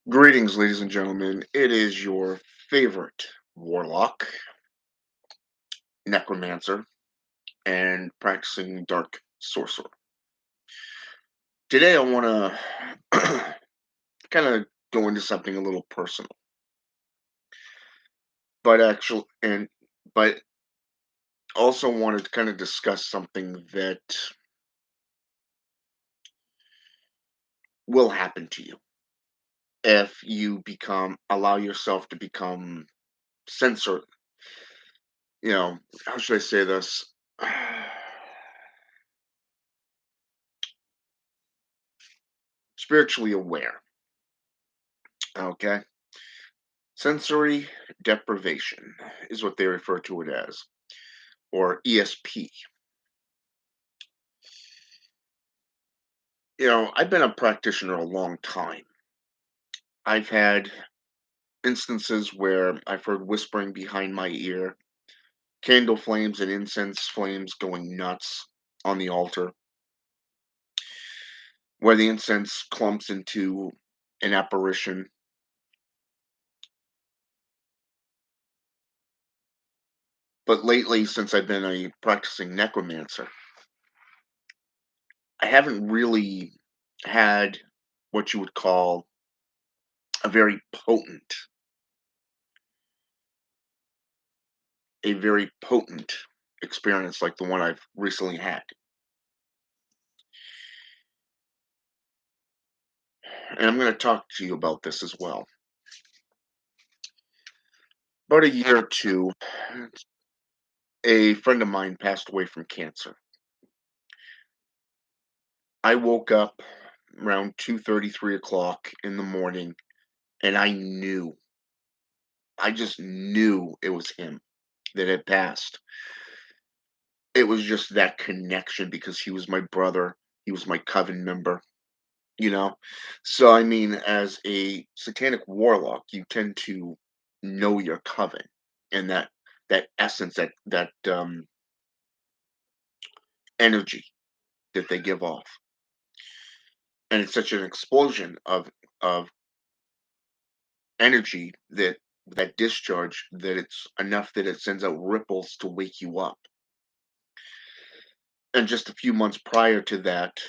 Greetings, ladies and gentlemen. It is your favorite warlock, necromancer, and practicing dark sorcerer. Today, I want to kind of go into something a little personal, but but also wanted to kind of discuss something that will happen to you if you allow yourself to become censor. How should I say this? Spiritually aware. Okay. Sensory deprivation is what they refer to it as, or ESP. I've been a practitioner a long time. I've had instances where I've heard whispering behind my ear, candle flames and incense flames going nuts on the altar, where the incense clumps into an apparition. But lately, since I've been a practicing necromancer, I haven't really had what you would call a very potent experience like the one I've recently had. And I'm going to talk to you about this as well. About a year or two, a friend of mine passed away from cancer. I woke up around 2:30, 3 o'clock in the morning, and I just knew it was him that had passed. It was just that connection because he was my brother, he was my coven member, you know? So, I mean, as a satanic warlock, you tend to know your coven and that essence, that energy that they give off. And it's such an explosion of energy that discharge that it's enough that it sends out ripples to wake you up. And just a few months prior to that,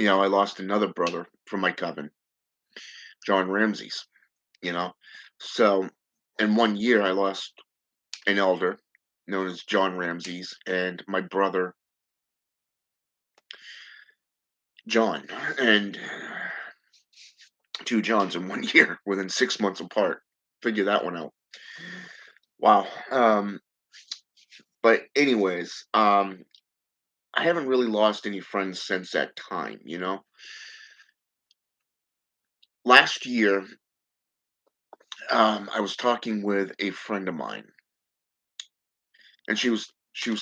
I lost another brother from my coven, John Ramsey's, you know. So in 1 year I lost an elder known as John Ramses and my brother John, and two Johns in 1 year within 6 months apart. Figure that one out. Wow. But anyways, I haven't really lost any friends since that time. Last year, I was talking with a friend of mine, and she was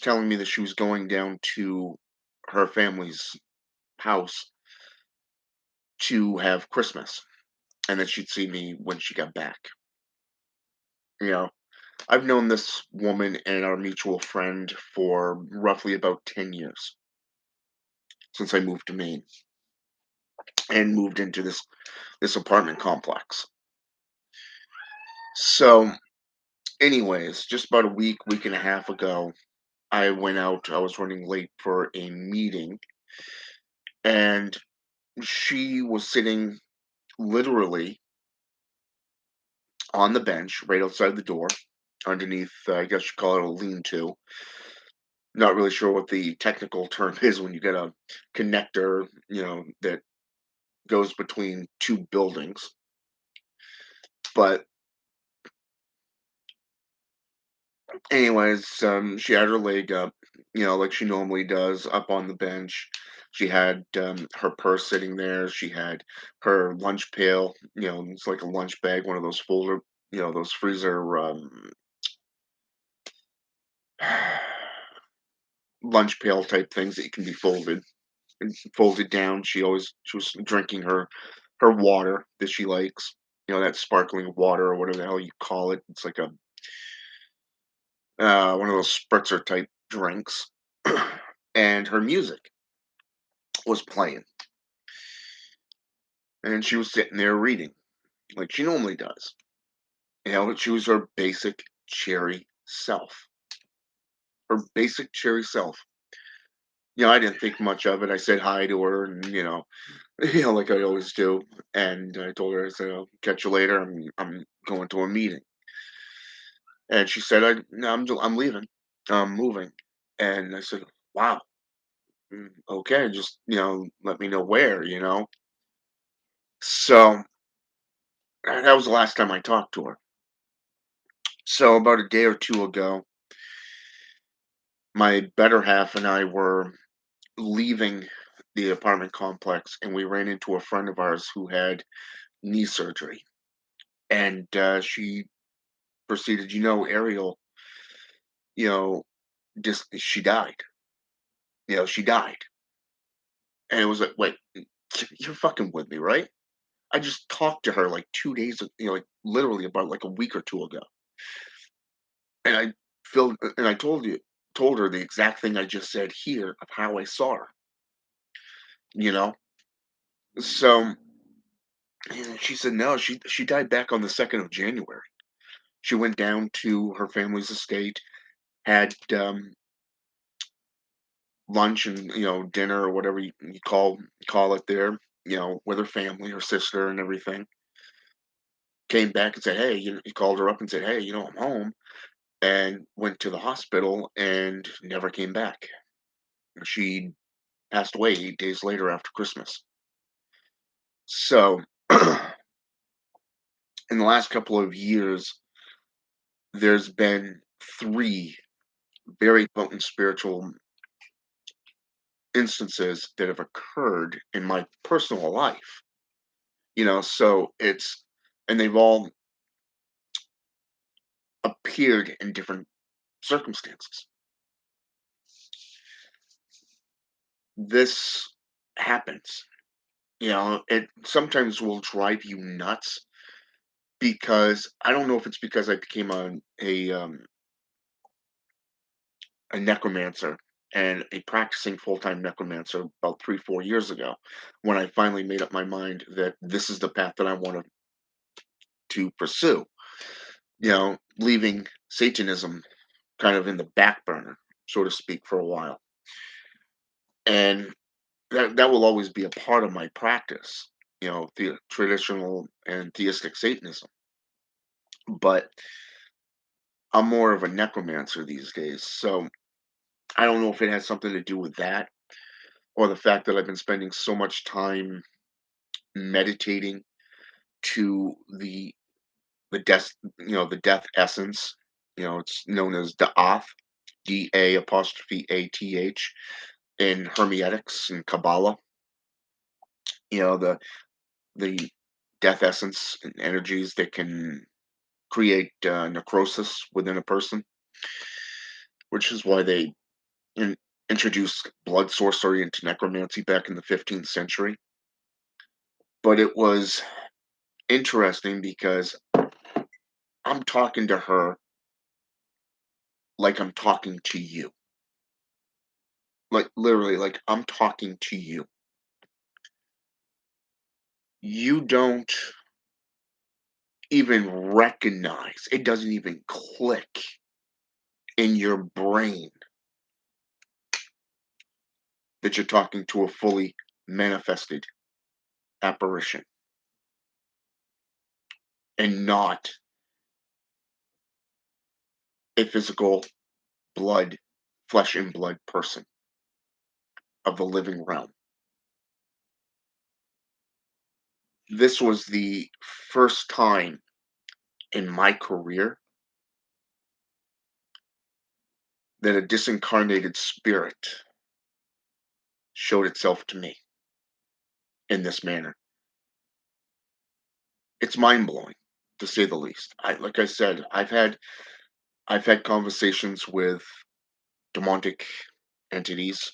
telling me that she was going down to her family's house to have Christmas, and that she'd see me when she got back. You know, I've known this woman and our mutual friend for roughly about 10 years since I moved to Maine and moved into this apartment complex. So, anyways, just about a week and a half ago, I went out. I was running late for a meeting, and she was sitting literally on the bench right outside the door, underneath, I guess you call it a lean-to. Not really sure what the technical term is when you get a connector, that goes between two buildings. But anyways, she had her leg up, like she normally does, up on the bench. She had her purse sitting there. She had her lunch pail. It's like a lunch bag, one of those folder, those freezer lunch pail type things that can be folded down. She was drinking her water that she likes. That sparkling water or whatever the hell you call it. It's like a one of those spritzer type drinks. And her music was playing. and she was sitting there reading like she normally does. She was her basic cherry self. Her basic cherry self. I didn't think much of it. I said hi to her, and like I always do. And I told her, I said, "I'll catch you later. I'm going to a meeting." And she said, no, I'm leaving. I'm moving." And I said, "Wow, okay, just let me know where." So that was the last time I talked to her. So about a day or two ago, my better half and I were leaving the apartment complex, and we ran into a friend of ours who had knee surgery. And she proceeded, Ariel, you know, just she died. She died. And it was like, wait, you're fucking with me, right? I just talked to her like 2 days, like literally about like a week or two ago. And I told her the exact thing I just said here of how I saw her, you know? So and she said no, she died back on the 2nd of January. She went down to her family's estate, had lunch and dinner or whatever you call it there, with her family, her sister and everything. Came back and said, hey, he called her up and said, hey, I'm home, and went to the hospital and never came back. She passed away 8 days later after Christmas. So in the last couple of years, there's been three very potent spiritual instances that have occurred in my personal life. So and they've all appeared in different circumstances. This happens. It sometimes will drive you nuts because I don't know if it's because I became a necromancer and a practicing full-time necromancer about 3 4 years ago, when I finally made up my mind that this is the path that I wanted to pursue. Leaving Satanism kind of in the back burner, so to speak, for a while, and that will always be a part of my practice. The traditional and theistic Satanism, but I'm more of a necromancer these days. So I don't know if it has something to do with that, or the fact that I've been spending so much time meditating to the death essence. It's known as Da'ath, DA''ATH, in Hermeatics and Kabbalah. The death essence and energies that can create necrosis within a person, which is why they in, introduced blood sorcery into necromancy back in the 15th century. But it was interesting because I'm talking to her like I'm talking to you. Like literally, like I'm talking to you. You don't even recognize, it doesn't even click in your brain that you're talking to a fully manifested apparition and not a physical blood, flesh and blood person of the living realm. This was the first time in my career that a disincarnated spirit showed itself to me in this manner. It's mind blowing, to say the least. Like I said, I've had conversations with demonic entities.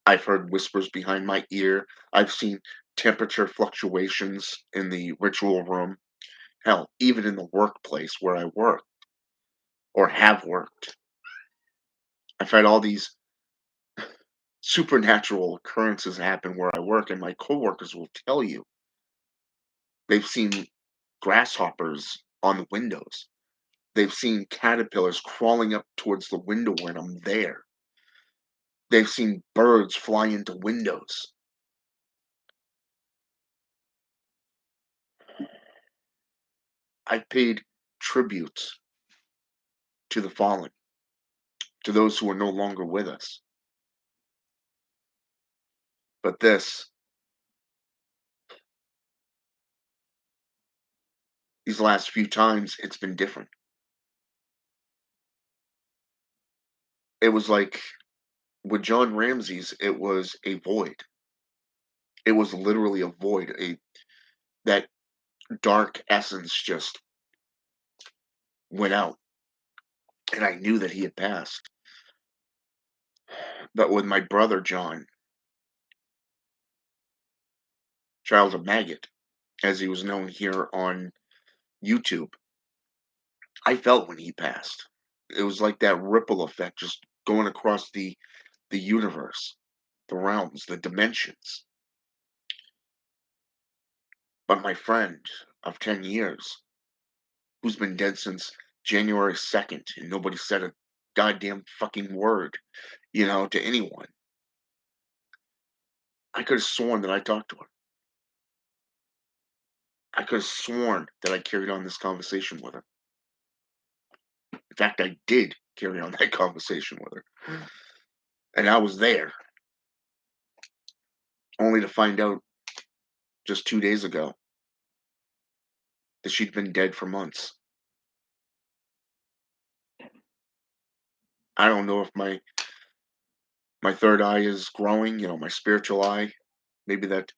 I've heard whispers behind my ear. I've seen temperature fluctuations in the ritual room. Hell, even in the workplace where I work or have worked. I've had all these supernatural occurrences happen where I work, and my coworkers will tell you they've seen grasshoppers on the windows. They've seen caterpillars crawling up towards the window when I'm there. They've seen birds fly into windows. I paid tribute to the fallen, to those who are no longer with us. But these last few times, it's been different. It was like with John Ramsey's, it was a void. It was literally a void. That dark essence just went out, and I knew that he had passed. But with my brother John, Child of Maggot, as he was known here on YouTube, I felt when he passed. It was like that ripple effect just going across the universe, the realms, the dimensions. But my friend of 10 years, who's been dead since January 2nd, and nobody said a goddamn fucking word, to anyone. I could have sworn that I talked to her. I could have sworn that I carried on this conversation with her. In fact, I did carry on that conversation with her. And I was there, only to find out just 2 days ago that she'd been dead for months. I don't know if my third eye is growing, my spiritual eye. Maybe that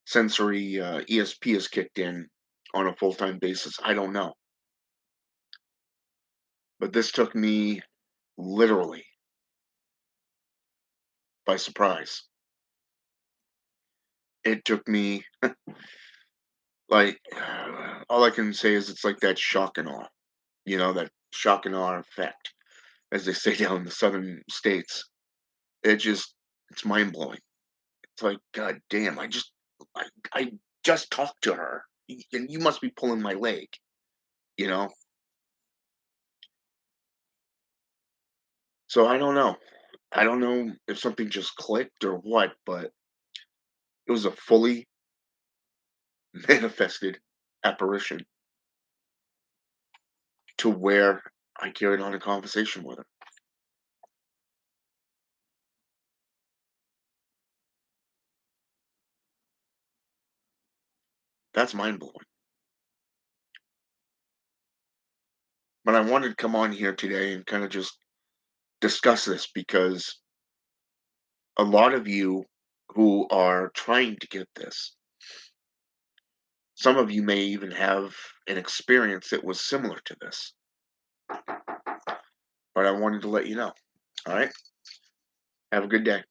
sensory ESP is kicked in on a full-time basis. I don't know. But this took me literally by surprise. It took me like all I can say is it's like that shock and awe, that shock and awe effect, as they say down in the southern states. It just it's mind blowing. It's like, God damn, I just talked to her, and you must be pulling my leg, you know? So I don't know. I don't know if something just clicked or what, but it was a fully manifested apparition to where I carried on a conversation with her. That's mind blowing. But I wanted to come on here today and kind of just discuss this because a lot of you who are trying to get this, some of you may even have an experience that was similar to this, but I wanted to let you know. All right. Have a good day.